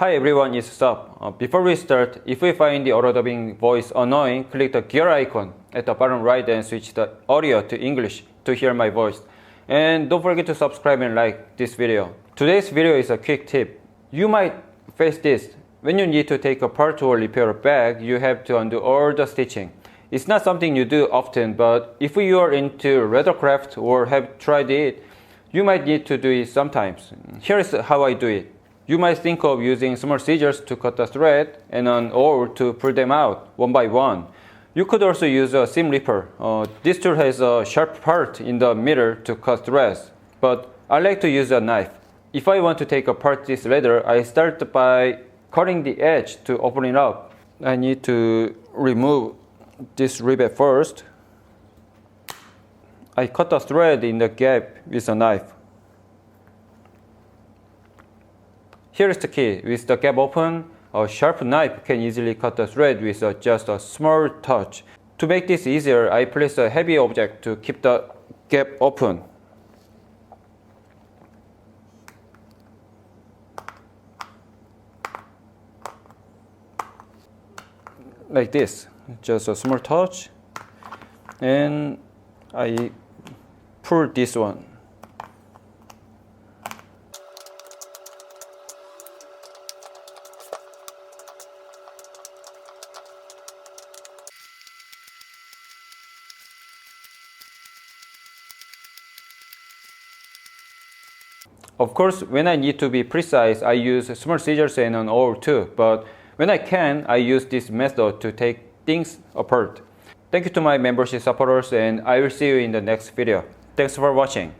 Hi everyone, it's Sub. Before we start, if we find the auto dubbing voice annoying, click the gear icon at the bottom right and switch the audio to English to hear my voice. And don't forget to subscribe and like this video. Today's video is a quick tip. You might face this. When you need to take apart or repair a bag, you have to undo all the stitching. It's not something you do often, but if you are into leathercraft or have tried it, you might need to do it sometimes. Here is how I do it. You might think of using small scissors to cut the thread and an awl to pull them out one by one. You could also use a seam ripper. This tool has a sharp part in the middle to cut threads, but I like to use a knife. If I want to take apart this leather, I start by cutting the edge to open it up. I need to remove this rivet first. I cut the thread in the gap with a knife. Here's the key. With the gap open, a sharp knife can easily cut the thread with just a small touch. To make this easier, I place a heavy object to keep the gap open. Like this, just a small touch, and I pull this one. Of course, when I need to be precise, I use small scissors and an awl too, but when I can, I use this method to take things apart. Thank you to my membership supporters, and I will see you in the next video. Thanks for watching.